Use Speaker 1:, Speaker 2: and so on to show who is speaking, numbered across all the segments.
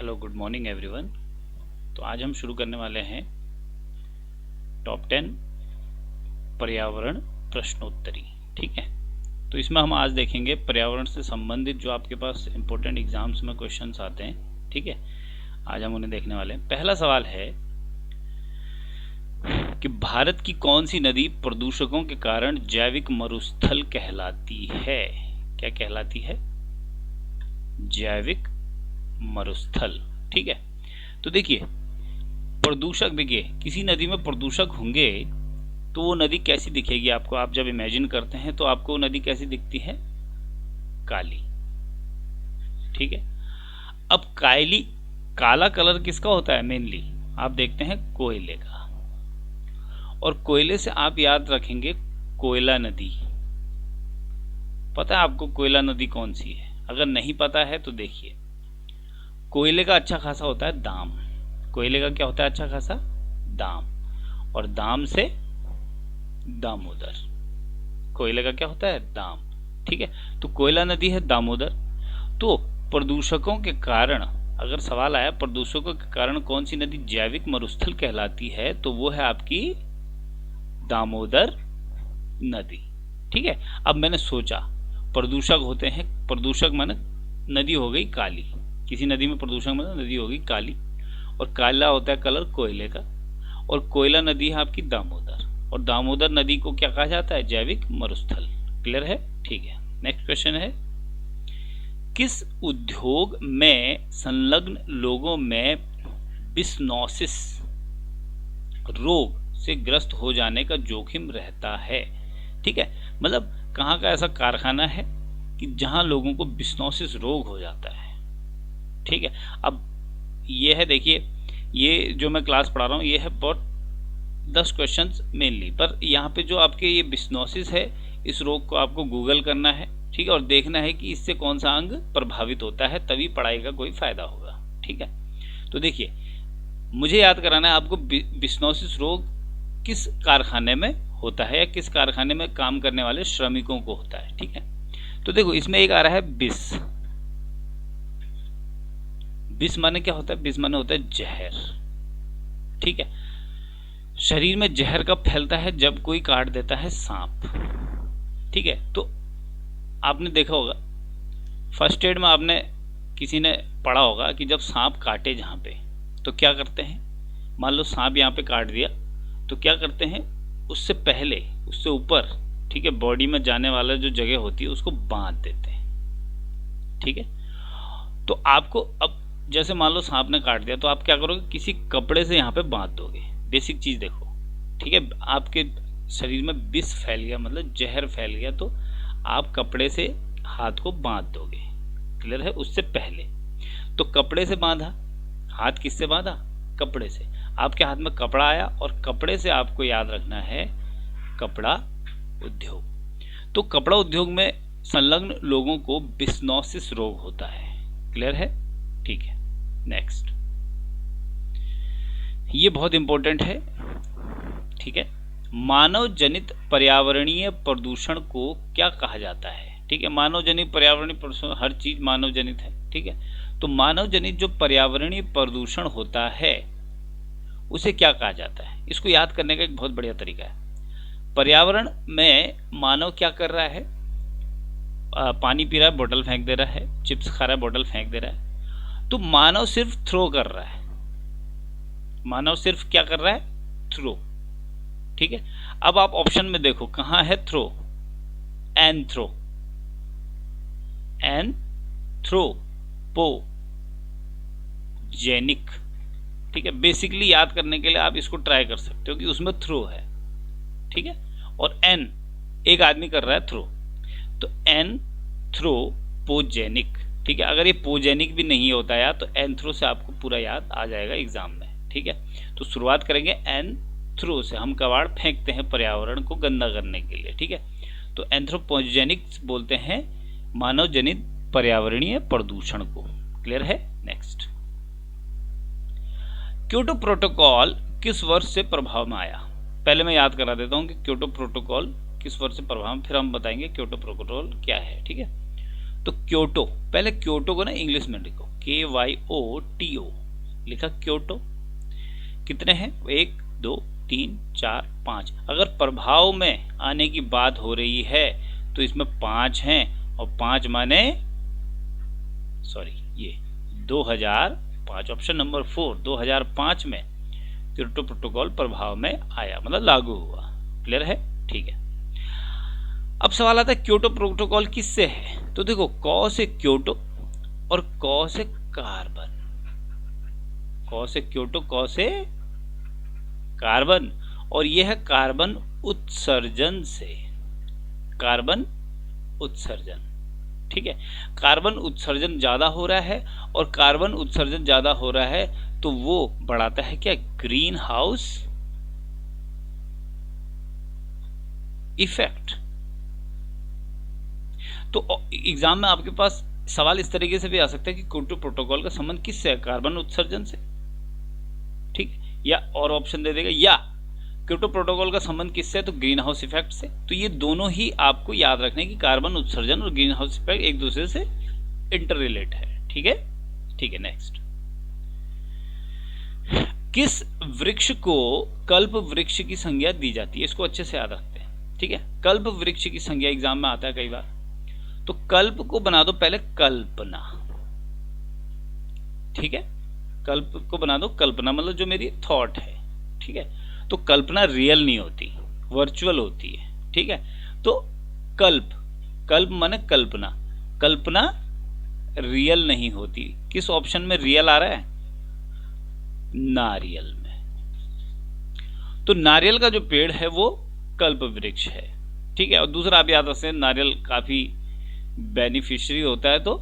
Speaker 1: Hello, good morning everyone. तो आज हम शुरू करने वाले हैं टॉप 10 पर्यावरण प्रश्नोत्तरी। ठीक है, तो इसमें हम आज देखेंगे पर्यावरण से संबंधित जो आपके पास इंपॉर्टेंट एग्जाम्स में क्वेश्चंस आते हैं। ठीक है, आज हम उन्हें देखने वाले हैं। पहला सवाल है कि भारत की कौन सी नदी प्रदूषकों के कारण जैविक मरुस्थल कहलाती है? क्या कहलाती है? जैविक मरुस्थल। ठीक है, तो देखिए प्रदूषक, देखिए किसी नदी में प्रदूषक होंगे तो वो नदी कैसी दिखेगी आपको? आप जब इमेजिन करते हैं तो आपको नदी कैसी दिखती है? काली। ठीक है, अब काली, काला कलर किसका होता है? मेनली आप देखते हैं कोयले का, और कोयले से आप याद रखेंगे कोयला नदी। पता है आपको कोयला नदी कौन सी है? अगर नहीं पता है तो देखिए, कोयले का अच्छा खासा होता है दाम। कोयले का क्या होता है अच्छा खासा? दाम। और दाम से दामोदर। कोयले का क्या होता है? दाम। ठीक है, तो कोयला नदी है दामोदर। तो प्रदूषकों के कारण, अगर सवाल आया प्रदूषकों के कारण कौन सी नदी जैविक मरुस्थल कहलाती है, तो वो है आपकी दामोदर नदी। ठीक है, अब मैंने सोचा प्रदूषक होते हैं, प्रदूषक माने नदी हो गई काली, किसी नदी में प्रदूषक माने नदी हो गई काली, और काला होता है कलर कोयले का, और कोयला नदी है आपकी दामोदर, और दामोदर नदी को क्या कहा जाता है? जैविक मरुस्थल। क्लियर है? ठीक है, नेक्स्ट क्वेश्चन है, किस उद्योग में संलग्न लोगों में बिस्नोसिस रोग से ग्रस्त हो जाने का जोखिम रहता है? ठीक है, मतलब कहाँ का ऐसा कारखाना है कि जहां लोगों को बिस्नोसिस रोग हो जाता है? ठीक है, अब ये है, देखिए ये जो मैं क्लास पढ़ा रहा हूँ ये है बहुत 10 क्वेश्चंस मेनली, पर यहाँ पे जो आपके ये बिस्नोसिस है, इस रोग को आपको गूगल करना है। ठीक है, और देखना है कि इससे कौन सा अंग प्रभावित होता है, तभी पढ़ाई का कोई फायदा होगा। ठीक है, तो देखिए मुझे याद कराना है आपको बिस्नोसिस रोग किस कारखाने में होता है, या किस कारखाने में काम करने वाले श्रमिकों को होता है। ठीक है, तो देखो इसमें एक आ रहा है बिस। बिस माने क्या होता है? बिस माने होता है जहर। ठीक है, शरीर में जहर कब फैलता है? जब कोई काट देता है सांप। ठीक है, तो आपने देखा होगा फर्स्ट एड में, आपने किसी ने पढ़ा होगा कि जब सांप काटे जहां पे, तो क्या करते हैं? मान लो सांप यहाँ पे काट दिया, तो क्या करते हैं? उससे पहले, उससे ऊपर, ठीक है, बॉडी में जाने वाला जो जगह होती है उसको बांध देते हैं। ठीक है, तो आपको अब जैसे मान लो सांप ने काट दिया, तो आप क्या करोगे? किसी कपड़े से यहाँ पे बांध दोगे। बेसिक चीज देखो। ठीक है, आपके शरीर में विष फैल गया, मतलब जहर फैल गया, तो आप कपड़े से हाथ को बांध दोगे। क्लियर है? उससे पहले तो कपड़े से बांधा, हाथ किससे बांधा? कपड़े से। आपके हाथ में कपड़ा आया, और कपड़े से आपको याद रखना है कपड़ा उद्योग। तो कपड़ा उद्योग में संलग्न लोगों को बिस्नोसिस रोग होता है। क्लियर है? ठीक है, नेक्स्ट, ये बहुत इंपॉर्टेंट है। ठीक है, मानव जनित पर्यावरणीय प्रदूषण को क्या कहा जाता है? ठीक है, मानव जनित पर्यावरणीय प्रदूषण, हर चीज मानव जनित है। ठीक है, तो मानव जनित जो पर्यावरणीय प्रदूषण होता है उसे क्या कहा जाता है? इसको याद करने का एक बहुत बढ़िया तरीका है। पर्यावरण में मानव क्या कर रहा है? पानी पी रहा है, बोतल फेंक दे रहा है, चिप्स खा रहा है, बोतल फेंक दे रहा है, तो मानव सिर्फ थ्रो कर रहा है। मानव सिर्फ क्या कर रहा है? थ्रो। ठीक है, अब आप ऑप्शन में देखो कहां है थ्रो? Anthro, anthropogenic. ठीक है, बेसिकली याद करने के लिए आप इसको ट्राई कर सकते हो कि उसमें थ्रो है। ठीक है, और एन, एक आदमी कर रहा है थ्रो, तो एंथ्रोपोजेनिक। ठीक है, अगर ये पोजेनिक भी नहीं होता यार, तो एंथ्रो से आपको पूरा याद आ जाएगा एग्जाम में। ठीक है, तो शुरुआत करेंगे एंथ्रो से। हम कबाड़ फेंकते हैं पर्यावरण को गंदा करने के लिए। ठीक है, तो एंथ्रोपोजेनिक बोलते हैं मानव जनित पर्यावरणीय प्रदूषण को। क्लियर है? नेक्स्ट, क्योटो प्रोटोकॉल किस वर्ष से प्रभाव में आया? पहले मैं याद करा देता हूं कि क्योटो प्रोटोकॉल किस वर्ष से प्रभाव में, फिर हम बताएंगे क्योटो प्रोटोकॉल क्या है। ठीक है, तो क्योटो, पहले क्योटो को ना इंग्लिश में लिखो, KYOTO लिखा क्योटो। कितने हैं? 1 2 3 4 5। अगर प्रभाव में आने की बात हो रही है तो इसमें 5 हैं, और 5 माने सॉरी ये 2005, ऑप्शन नंबर 4, 2005 में क्योटो प्रोटोकॉल प्रभाव में आया, मतलब लागू हुआ। क्लियर है? ठीक है। अब सवाल आता है क्योटो प्रोटोकॉल किससे है? तो देखो, कॉ से क्योटो और कॉ से कार्बन, कॉ से क्योटो, कॉ से कार्बन, और यह है कार्बन उत्सर्जन से, कार्बन उत्सर्जन। ठीक है, कार्बन उत्सर्जन ज्यादा हो रहा है, और कार्बन उत्सर्जन ज्यादा हो रहा है तो वो बढ़ाता है क्या? Green house effect. तो एग्जाम में आपके पास सवाल इस तरीके से भी आ सकता है कि क्योटो प्रोटोकॉल का संबंध किससे है? कार्बन उत्सर्जन से। ठीक, या और ऑप्शन दे देगा, या क्योटो प्रोटोकॉल का संबंध किससे है? तो ग्रीन हाउस इफेक्ट से। तो ये दोनों ही आपको याद रखने की कार्बन उत्सर्जन और ग्रीन हाउस इफेक्ट एक दूसरे से इंटर रिलेट है। ठीक है, ठीक है। नेक्स्ट, किस वृक्ष को कल्प वृक्ष की संज्ञा दी जाती है? इसको अच्छे से याद रखते हैं। ठीक है, कल्प वृक्ष की संज्ञा एग्जाम में आता है कई बार। तो कल्प को बना दो पहले कल्पना। ठीक है, कल्प को बना दो कल्पना, मतलब जो मेरी थॉट है। ठीक है, तो कल्पना रियल नहीं होती, वर्चुअल होती है। ठीक है, तो कल्प, कल्प माने कल्पना, कल्पना रियल नहीं होती। किस ऑप्शन में रियल आ रहा है? नारियल में। तो नारियल का जो पेड़ है वो कल्प वृक्ष है। ठीक है, और दूसरा आप याद रखते हैं, नारियल काफी बेनिफिशियरी होता है, तो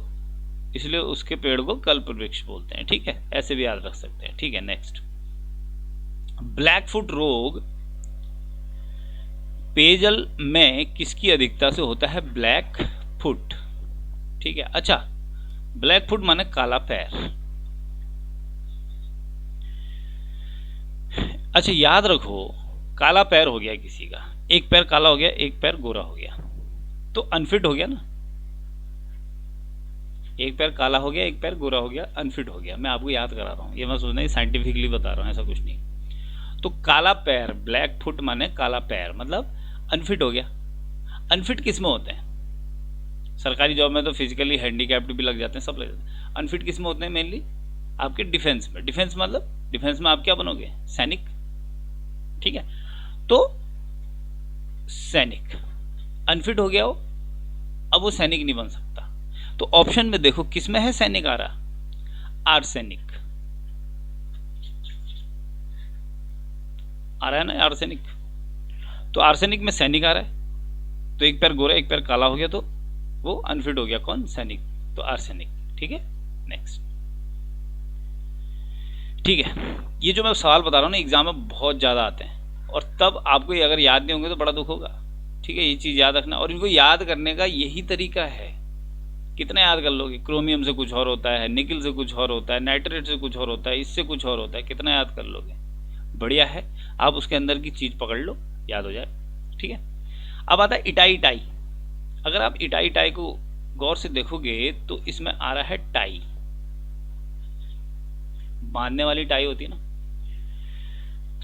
Speaker 1: इसलिए उसके पेड़ को कल्प वृक्ष बोलते हैं। ठीक है, ऐसे भी याद रख सकते हैं। ठीक है, नेक्स्ट, ब्लैक फुट रोग पेयजल में किसकी अधिकता से होता है? Black foot. ठीक है, अच्छा, ब्लैक फुट माने काला पैर। अच्छा, याद रखो, काला पैर हो गया किसी का, एक पैर काला हो गया, एक पैर गोरा हो गया, तो अनफिट हो गया ना। एक पैर काला हो गया, एक पैर गोरा हो गया, अनफिट हो गया। मैं आपको याद करा रहा हूं, ये मैं सोच नहीं साइंटिफिकली बता रहा हूं, ऐसा कुछ नहीं। तो काला पैर, ब्लैक फुट माने काला पैर, मतलब अनफिट हो गया। अनफिट किस में होते हैं? सरकारी जॉब में तो फिजिकली हैंडीकैप्ड भी लग जाते हैं, सब लग जाते हैं। अनफिट किस में होते हैं? मेनली आपके डिफेंस में। डिफेंस मतलब डिफेंस में आप क्या बनोगे? सैनिक। ठीक है, तो सैनिक अनफिट हो गया हो, अब वो सैनिक नहीं बन सकता। तो ऑप्शन में देखो किस में है सैनिक आ रहा? आर्सेनिक आ रहा है ना, आर्सेनिक। तो आर्सेनिक में सैनिक आ रहा है, तो एक पैर गोरा एक पैर काला हो गया, तो वो अनफिट हो गया। कौन? सैनिक, तो आर्सेनिक। ठीक है, नेक्स्ट। ठीक है, ये जो मैं सवाल बता रहा हूं ना, एग्जाम में बहुत ज्यादा आते हैं, और तब आपको ये अगर याद नहीं होंगे तो बड़ा दुख होगा। ठीक है, ये चीज याद रखना, और इनको याद करने का यही तरीका है। कितना याद कर लोगे? क्रोमियम से कुछ और होता है, निकल से कुछ और होता है, नाइट्रेट से कुछ और होता है, इससे कुछ और होता है, कितना याद कर लोगे? बढ़िया है, आप उसके अंदर की चीज पकड़ लो, याद हो जाए। ठीक है, अब आता है इटाई टाई। अगर आप इटाई टाई को गौर से देखोगे तो इसमें आ रहा है टाई, बांधने वाली टाई होती है ना,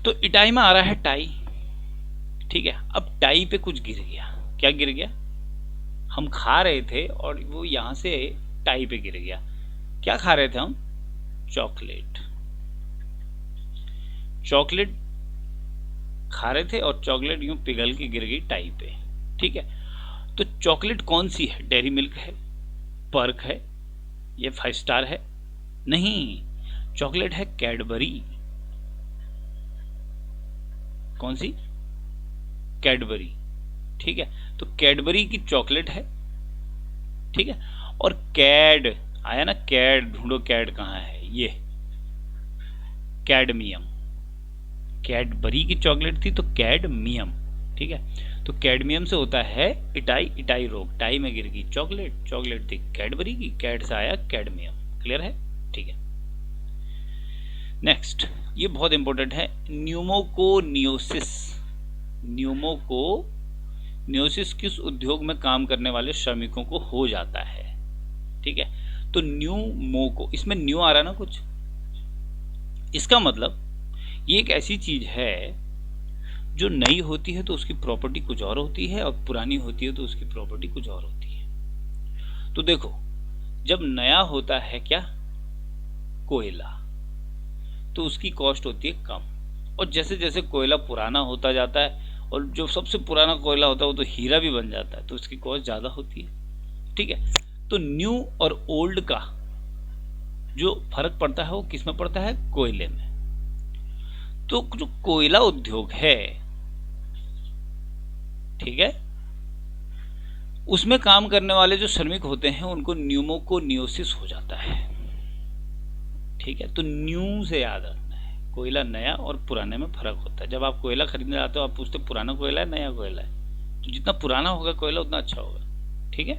Speaker 1: तो इटाई में आ रहा है टाई। ठीक है, अब टाई पे कुछ गिर गया। क्या गिर गया? हम खा रहे थे और वो यहां से टाई पे गिर गया। क्या खा रहे थे हम? चॉकलेट। चॉकलेट खा रहे थे और चॉकलेट यूं पिघल के गिर गई टाई पे। ठीक है, तो चॉकलेट कौन सी है? डेयरी मिल्क है, पर्क है, ये 5 स्टार है? नहीं, चॉकलेट है कैडबरी। कौन सी? कैडबरी। ठीक है, तो कैडबरी की चॉकलेट है। ठीक है, और कैड आया ना, कैड ढूंढो, कैड कहां है? ये कैडमियम। कैडबरी की चॉकलेट थी तो कैडमियम। ठीक है, तो कैडमियम से होता है इटाई, इटाई रोग, टाई में गिर गई चॉकलेट, चॉकलेट थी कैडबरी की, कैड से आया कैडमियम। क्लियर है? ठीक है, नेक्स्ट, ये बहुत इंपॉर्टेंट है, न्यूमोकोनियोसिस। न्यूमोकोनियोसिस किस उद्योग में काम करने वाले श्रमिकों को हो जाता है? ठीक है। तो न्यूमोको, इसमें न्यू आ रहा है ना कुछ, इसका मतलब ये एक ऐसी चीज है जो नई होती है तो उसकी प्रॉपर्टी कुछ और होती है, और पुरानी होती है तो उसकी प्रॉपर्टी कुछ और होती है। तो देखो, जब नया होता है क्या, कोयला, तो उसकी कॉस्ट होती है कम, और जैसे जैसे कोयला पुराना होता जाता है, और जो सबसे पुराना कोयला होता है वो तो हीरा भी बन जाता है, तो उसकी कॉस्ट ज्यादा होती है। ठीक है। तो न्यू और ओल्ड का जो फर्क पड़ता है वो किस में पड़ता है, कोयले में। तो जो कोयला उद्योग है, ठीक है, उसमें काम करने वाले जो श्रमिक होते हैं उनको न्यूमोकोनियोसिस हो जाता है। ठीक है। तो न्यू से याद रखना है, कोयला नया और पुराने में फर्क होता है। जब आप कोयला खरीदने जाते हो आप पूछते पुराना कोयला है नया कोयला है, तो जितना पुराना होगा कोयला उतना अच्छा होगा। ठीक है।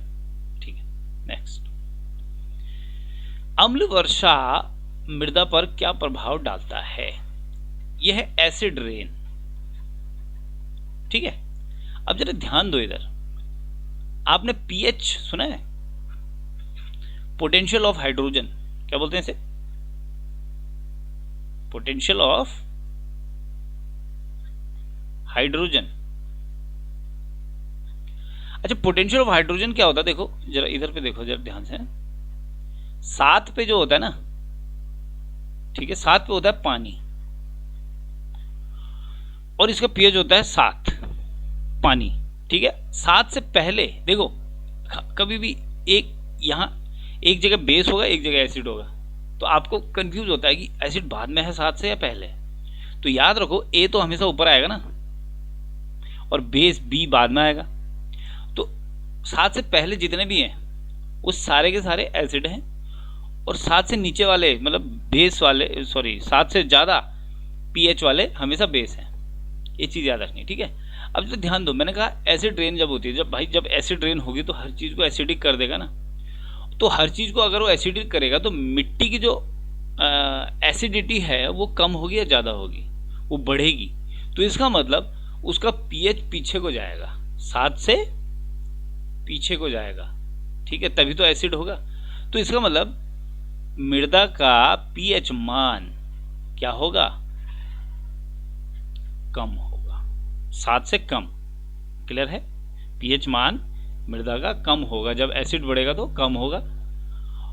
Speaker 1: ठीक है। नेक्स्ट, अम्ल वर्षा मृदा पर क्या प्रभाव डालता है, यह है एसिड रेन। ठीक है। अब जरा ध्यान दो इधर, आपने पीएच सुना है, पोटेंशियल ऑफ हाइड्रोजन, क्या बोलते हैं इसे, पोटेंशियल ऑफ हाइड्रोजन। अच्छा, पोटेंशियल ऑफ हाइड्रोजन क्या होता है, देखो जरा इधर पे देखो जरा ध्यान से, 7 पे जो होता है ना, ठीक है, 7 पे होता है पानी, और इसका पीएच होता है 7, पानी। ठीक है। 7 से पहले देखो, कभी भी एक यहां एक जगह बेस होगा एक जगह एसिड होगा, तो आपको कंफ्यूज होता है कि एसिड बाद में है 7 से या पहले। तो याद रखो, ए तो हमेशा ऊपर आएगा ना, और बेस बी बाद में आएगा। तो 7 से पहले जितने भी हैं वो सारे के सारे एसिड हैं, और 7 से नीचे वाले मतलब बेस वाले, सॉरी 7 से ज्यादा पीएच वाले हमेशा बेस हैं। ये चीज याद रखनी। ठीक है। अब जो ध्यान दो, मैंने कहा एसिड रेन जब होती है, जब एसिड रेन होगी तो हर चीज को एसिडिक कर देगा ना, तो हर चीज को अगर वो एसिडिक करेगा तो मिट्टी की जो एसिडिटी है वो कम होगी या ज्यादा होगी, वो बढ़ेगी। तो इसका मतलब उसका पीएच पीछे को जाएगा, 7 से पीछे को जाएगा। ठीक है, तभी तो एसिड होगा। तो इसका मतलब मृदा का पीएच मान क्या होगा, कम होगा, 7 से कम। क्लियर है। पीएच मान मृदा का कम होगा, जब एसिड बढ़ेगा तो कम होगा,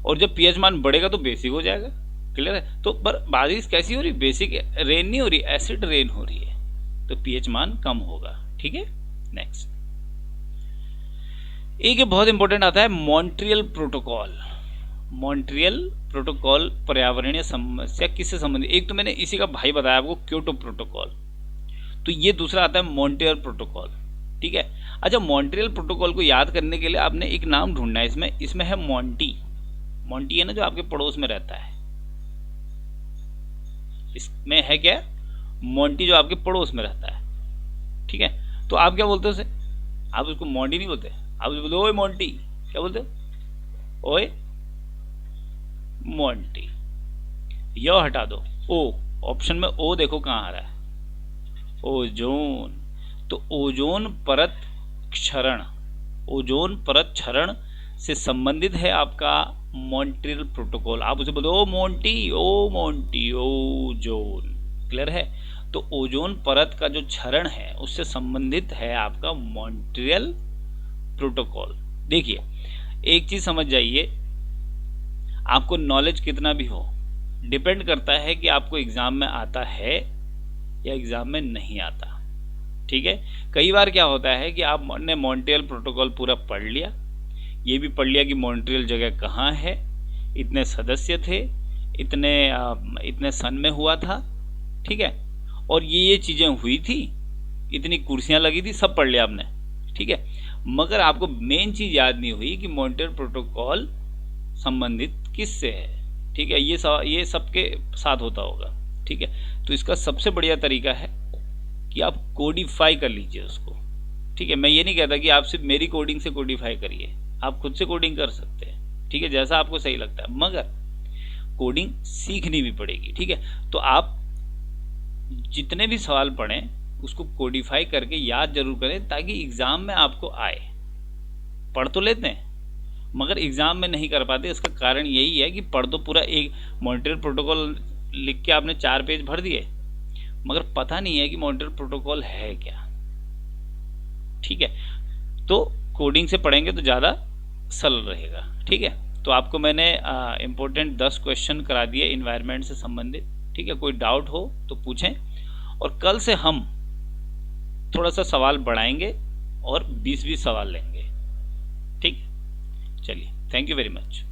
Speaker 1: और जब पीएच मान बढ़ेगा तो बेसिक हो जाएगा। क्लियर है। तो पर बारिश कैसी हो रही, बेसिक रेन नहीं हो रही, एसिड रेन हो रही है, तो पीएच मान कम होगा। ठीक है। नेक्स्ट, एक बहुत इंपॉर्टेंट आता है मॉन्ट्रियल प्रोटोकॉल। मॉन्ट्रियल प्रोटोकॉल पर्यावरणीय समस्या किससे संबंधित, एक तो मैंने इसी का भाई बताया आपको, क्योटो प्रोटोकॉल, तो ये दूसरा आता है मॉन्ट्रियल प्रोटोकॉल। ठीक है। अच्छा, मॉन्ट्रियल प्रोटोकॉल को याद करने के लिए आपने एक नाम ढूंढना है, इसमें है मोंटी। मोंटी है ना, जो आपके पड़ोस में रहता है, इसमें है क्या, मोंटी, जो आपके पड़ोस में रहता है। ठीक है। तो आप क्या बोलते हो उसे, आप उसको मोंटी नहीं बोलते, आप उसको बोलते ओए मोंटी, क्या बोलते हो, ओए मोंटी। यह हटा दो, ओ, ऑप्शन में ओ देखो कहां आ रहा है, ओजोन। तो ओजोन परत क्षरण, ओजोन परत क्षरण से संबंधित है आपका मॉन्ट्रियल प्रोटोकॉल। आप उसे बोलो ओ मोंटी, ओ मोंटी, ओजोन। क्लियर है। तो ओजोन परत का जो क्षरण है उससे संबंधित है आपका मॉन्ट्रियल प्रोटोकॉल। देखिए, एक चीज समझ जाइए, आपको नॉलेज कितना भी हो, डिपेंड करता है कि आपको एग्जाम में आता है या एग्जाम में नहीं आता। ठीक है। कई बार क्या होता है कि आपने मॉन्ट्रियल प्रोटोकॉल पूरा पढ़ लिया, ये भी पढ़ लिया कि मॉन्ट्रियल जगह कहाँ है, इतने सदस्य थे, इतने सन में हुआ था, ठीक है, और ये चीजें हुई थी, इतनी कुर्सियां लगी थी, सब पढ़ लिया आपने। ठीक है। मगर आपको मेन चीज याद नहीं हुई कि मॉन्ट्रियल प्रोटोकॉल संबंधित किससे है। ठीक है। ये सबके साथ होता होगा। ठीक है। तो इसका सबसे बढ़िया तरीका है कि आप कोडिफाई कर लीजिए उसको। ठीक है। मैं ये नहीं कहता कि आप सिर्फ मेरी कोडिंग से कोडिफाई करिए, आप खुद से कोडिंग कर सकते हैं। ठीक है, जैसा आपको सही लगता है, मगर कोडिंग सीखनी भी पड़ेगी। ठीक है। तो आप जितने भी सवाल पढ़ें उसको कोडिफाई करके याद जरूर करें, ताकि एग्जाम में आपको आए। पढ़ तो लेते हैं मगर एग्ज़ाम में नहीं कर पाते। इसका कारण यही है कि पढ़ तो पूरा एक मॉन्ट्रियल प्रोटोकॉल लिख के आपने 4 पेज भर दिए, मगर पता नहीं है कि मॉन्ट्रियल प्रोटोकॉल है क्या। ठीक है, तो कोडिंग से पढ़ेंगे तो ज़्यादा सरल रहेगा। ठीक है, तो आपको मैंने इम्पोर्टेंट 10 क्वेश्चन करा दिए इन्वायरमेंट से संबंधित। ठीक है, कोई डाउट हो तो पूछें, और कल से हम थोड़ा सा सवाल बढ़ाएंगे और 20-20 सवाल लेंगे। ठीक, चलिए, थैंक यू वेरी मच।